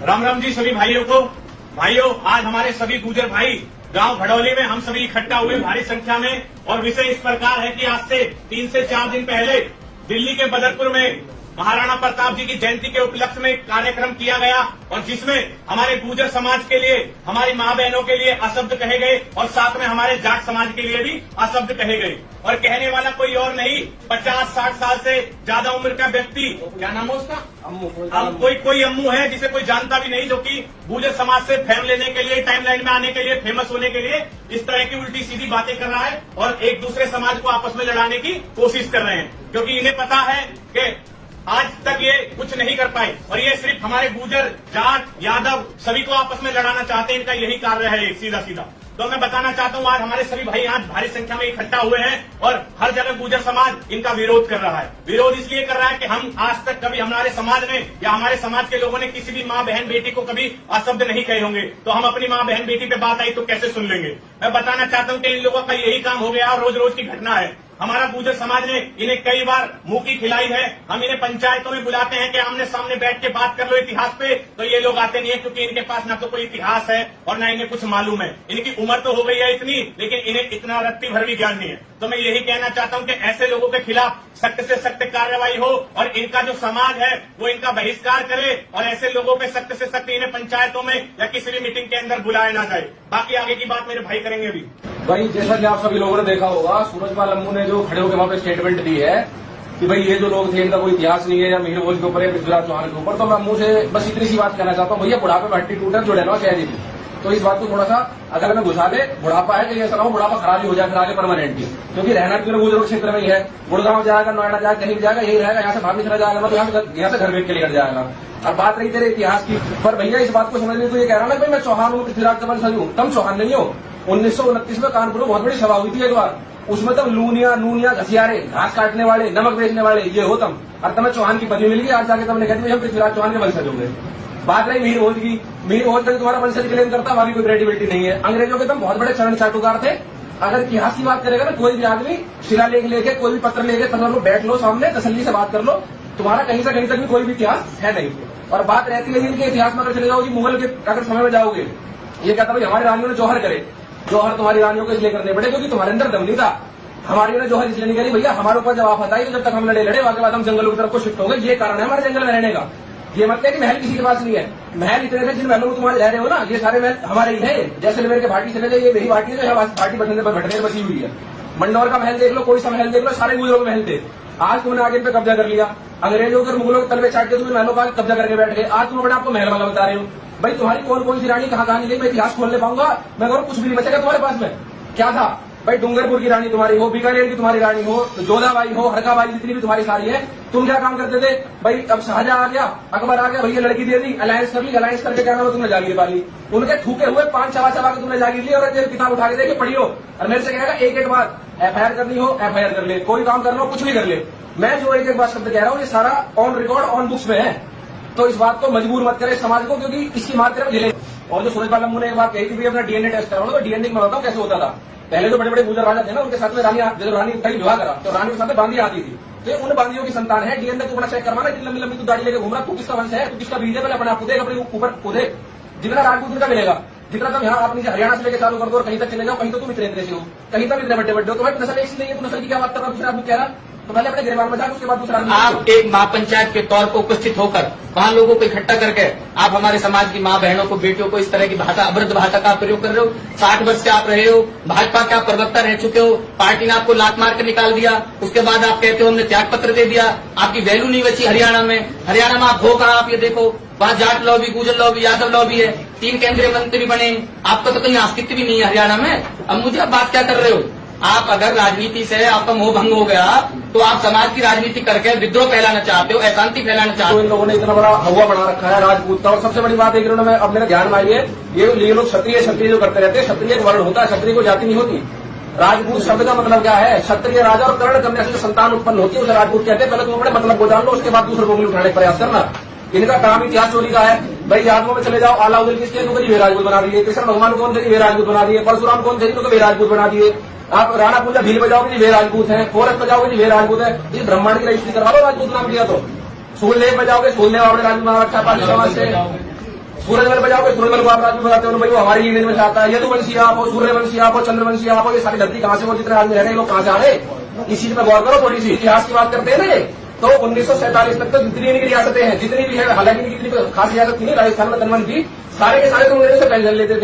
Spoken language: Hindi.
राम राम जी सभी भाइयों को। भाइयों, आज हमारे सभी गुर्जर भाई गांव भड़ौली में हम सभी इकट्ठा हुए भारी संख्या में, और विषय इस प्रकार है कि आज से 3 से 4 दिन पहले दिल्ली के बदरपुर में महाराणा प्रताप जी की जयंती के उपलक्ष्य में कार्यक्रम किया गया, और जिसमें हमारे गुर्जर समाज के लिए, हमारी मां बहनों के लिए अशब्द कहे गए, और साथ में हमारे जाट समाज के लिए भी अशब्द कहे गए। और कहने वाला कोई और नहीं, 50-60 साल से ज्यादा उम्र का व्यक्ति, क्या नाम है उसका, कोई अम्मू है जिसे कोई जानता भी नहीं, जो कि गुर्जर समाज से फेम लेने के लिए, टाइमलाइन में आने के लिए, फेमस होने के लिए इस तरह की उल्टी सीधी बातें कर रहा है और एक दूसरे समाज को आपस में लड़ाने की कोशिश कर रहे हैं, क्योंकि इन्हें पता है कि आज तक ये कुछ नहीं कर पाए, और ये सिर्फ हमारे गुर्जर, जाट, यादव सभी को आपस में लड़ाना चाहते हैं। इनका यही कार्य है सीधा सीधा। तो मैं बताना चाहता हूँ, आज हमारे सभी भाई आज भारी संख्या में इकट्ठा हुए हैं और हर जगह गुर्जर समाज इनका विरोध कर रहा है। विरोध इसलिए कर रहा है कि हम आज तक कभी हमारे समाज ने या हमारे समाज के लोगों ने किसी भी माँ बहन बेटी को कभी अशब्द नहीं कहे होंगे, तो हम अपनी माँ बहन बेटी पे बात आई तो कैसे सुन लेंगे। मैं बताना चाहता हूँ कि इन लोगों का यही काम हो गया और रोज रोज की घटना है। हमारा गुर्जर समाज ने इन्हें कई बार मुंह की खिलाई है। हम इन्हें पंचायतों में बुलाते हैं कि आमने सामने बैठ के बात कर लो इतिहास पे, तो ये लोग आते नहीं है, क्योंकि इनके पास ना तो कोई इतिहास है और ना इन्हें कुछ मालूम है। इनकी उम्र तो हो गई है इतनी, लेकिन इन्हें इतना रत्ती भर भी ज्ञान नहीं है। तो मैं यही कहना चाहता हूं कि ऐसे लोगों के खिलाफ सख्त से सख्त कार्रवाई हो और इनका जो समाज है वो इनका बहिष्कार करे, और ऐसे लोगों पे सख्त से सख्त इन्हें पंचायतों में या किसी भी मीटिंग के अंदर बुलाया ना जाए। बाकी आगे की बात मेरे भाई करेंगे अभी। भाई, जैसा कि आप सभी लोगों ने देखा होगा, सूरजपाल अम्मू ने जो खड़े होकर वहां पे स्टेटमेंट दी है कि भाई ये जो लोग थे इनका कोई इतिहास नहीं है, या मिहिर भोज के ऊपर या पृथ्वीराज चौहान के ऊपर। तो मैं अम्मू से बस इतनी सी बात कहना चाहता हूँ, भैया बुढ़ापे में हड्डी टूटे जुड़े ना शहरी भी, तो इस बात को थोड़ा सा अगर मैं घुसा दे, बुढ़ापा है कि ऐसा ना हो बुढ़ापा खराब ही हो जाए फिर आगे परमानेंटली, क्योंकि रहना तो गुजर क्षेत्र में ही है। गुड़गांव जाएगा, नोएडा जाएगा, कहीं भी जाएगा, यही रहेगा, यहाँ से भाग नहीं चला जाएगा, तो यहाँ से घर बेच के लेकर जाएगा। और बात रही तेरे इतिहास की, पर भैया इस बात को समझने तो ये कह रहा ना, भाई मैं चौहान हूँ, पृथ्वीराज का वंशज हूँ, तुम चौहान नहीं हो। 1929 में कानपुर में बहुत बड़ी सभा हुई थी एक बार, उसमें तुम लूनिया घसियारे, घास काटने वाले, नमक बेचने वाले ये हो तुम, और तुम्हें चौहान की पदवी मिल गई। आज जाके तुमने कहते हम पृथ्वीराज चौहान के वंशज होंगे। बात रही मिहिर भोज की, मिहिर भोज का तुम्हारा वंशज क्लेम करता, वहां कोई क्रेडिबिलिटी नहीं है। अंग्रेजों के तुम बहुत बड़े चरण चाटुकार थे। अगर इतिहास की बात करेगा ना कोई भी आदमी, शिलालेख लेके, कोई भी पत्र लेके तुम लोग बैठ लो सामने, तसल्ली से बात कर लो, तुम्हारा कहीं से कहीं तक भी कोई भी इतिहास है नहीं। और बात रहती है इनके इतिहास में अगर चले जाओगे, मुगल के अगर समय में जाओगे, ये कहता भाई हमारी रानियों ने जौहर करे। जौहर तुम्हारी रानियों को इसलिए करने पड़े क्योंकि तुम्हारे अंदर दम नहीं था। हमारी ने जौहर इसलिए नहीं करी, भैया हमारे ऊपर जब आप हटाई तो जब तक हम लड़े उसके बाद हम जंगलों की तरफ को शिफ्ट हो गए, ये कारण है हमारे जंगल में रहने का। ये मतलब है कि महल किसी के पास नहीं है। महल इतने थे, जिन महलों में तुम्हारे रह रहे हो ना, ये सारे महल हमारे ही है। जैसलमेर के भाटी चले जाइए, ये वही भाटी है जो भाटी भटनेर बसी हुई है। मंडौर का महल देख लो, कोई सा महल देख लो, सारे गुजरों के महल थे। आज तुमने आगे पे कब्जा कर लिया, अंग्रेजों के मुगलों के तलवे चाट के तुम्हें महलों का कब्जा करके बैठ गए। आज तुम अपने आपको महल वाला बता रहे हो। भाई तुम्हारी कौन कौन सी रानी कहाँ कहानी गई, मैं इतिहास खोल ले पाऊंगा? मैं अगर कुछ भी नहीं बचेगा तुम्हारे पास में। क्या था भाई, डूंगरपुर की रानी तुम्हारी हो, बीकानेर की तुम्हारी रानी हो, जोधाबाई हो, हरकाबाई, जितनी भी तुम्हारी सारी है, तुम क्या काम करते थे भाई? अब शाहजहां आ गया, अकबर आ गया, भैया लड़की दे दी, अलायंस कर ली, अलायंस करके क्या नाम तुमने जागीर पा ली। उनके थूके हुए 5 चबा के तुमने जागीर ली, और किताब उठा के देखे पढ़ियो, और मेरे से कहेगा एक बात FIR करनी हो FIR कर ले, कोई काम करना हो कुछ भी कर ले। मैं जो एक बात शब्द कह रहा हूँ ये सारा ऑन रिकॉर्ड ऑन बुक्स में है, तो इस बात को मजबूर मत करे समाज को, क्योंकि इसकी मात्रा झेले। और जो सूरजपाल अम्मू ने एक बात कही थी, अपना DNA टेस्ट कराओ, तो DNA में बताऊँ कैसे होता था। पहले जो बड़े बड़े गुजर राजा थे ना, उनके साथ में रानी कहीं विवाह करा तो रानी के साथ में बांदी आती थी, तो उन बांदियों की संतान है। DNA को बड़ा चेक करवाना, इतनी लंबी लंबी तू दाढ़ी लेके घूम रहा, तू किसका वंश है, तू किसका बीज है, पहले अपने आप को देख, अपने ऊपर को देख। जितना राजपूत उनका मिलेगा, जितना तुम यहाँ अपनी हरियाणा से लेकर चालू कर दो और कहीं तक चले जाओ, कहीं तो तुम इतने से हो, कहीं तक इतने बड़े बड़े हो, तो भाई नस्ल एक नहीं है, तो नस्ल की क्या बात कर रहा है? दूसरा आदमी कह रहा तो पहले अपने गिरबान में जाकर उसके बाद दूसरा आदमी। आप एक महापंचायत के तौर पर उपस्थित होकर वहाँ लोगों को इकट्ठा करके आप हमारे समाज की माँ बहनों को, बेटियों को इस तरह की भाषा, अभद्र भाषा का प्रयोग कर रहे हो। 60 वर्ष से आप रहे हो, भाजपा के आप प्रवक्ता रह चुके हो, पार्टी ने आपको लात मार कर निकाल दिया, उसके बाद आप कहते हो हमने त्याग पत्र दे दिया, आपकी वैल्यू नहीं बची हरियाणा में। हरियाणा में आप हो कहाँ? आप ये देखो, वहाँ जाट लॉबी, गुजर लॉबी, यादव लॉबी है, 3 केंद्रीय मंत्री बने, आपका तो कहीं अस्तित्व भी नहीं है हरियाणा में। अब मुझे आप बात क्या कर रहे हो? आप अगर राजनीति से आपका मोह भंग हो गया तो आप समाज की राजनीति करके विद्रोह फैलाना चाहते हो, अशांति फैलाना चाहते हो। तो इन लोगों ने इतना बड़ा हवा बना रखा है राजपूत का। और सबसे बड़ी बात है कि इन्होंने, अब मेरे ध्यान में आई है, ये लोग क्षत्रिय जो करते रहते हैं, क्षत्रिय एक वर्ण होता है, क्षत्रिय को जाति नहीं होती। राजपूत शब्द का मतलब क्या है? क्षत्रिय राजा और कर्ण कन्या से जो संतान उत्पन्न होती है उसे राजपूत कहते हैं। पहले तुम अपने मतलब को जान लो, उसके बाद दूसरे को उठाने का प्रयास करना। इनका काम इतिहास चोरी का है। भाई यादवों में चले जाओ, अलाउद्दीन किसके तो वे राजपूत बना दिए, कृष्ण भगवान कौन थे वे राजपूत बना दिए, परशुराम कौन थे तो वे राजपूत बना दिए। आप राणा पूजा भील बजाओगे जी वे राजपूत हैं, कोरस बजाओगे जी वे राजपूत है। इस ब्रह्मांड की रजिस्ट्री करवा लो राजपूत नाम लिया तो। सूलदेव बजाओगे, सूलदेव आपने राजपूत बना रखा पाली समाज से। सूरजमल बजाओगे, सूरजमल को आप राजपूत बताते हो, भाई वो हमारी लीनेज में आता है। यदुवंशी आप हो, सूर्यवंशी आप हो, चंद्रवंशी आप हो, ये सारी धरती कहां से हो, जितने आदमी रह रहे हैं लोग कहां से आ रहे? इस चीज पर गौर करो थोड़ी सी। इतिहास की बात करते हैं ना ये, तो 1947 तक तो जितनी इनकी रियासतें हैं, जितनी भी है, हालांकि इनकी खास रियासत थी नहीं, राजस्थान में तनवन थी, सारे के सारे तो अंग्रेजों से पेंशन लेते थे।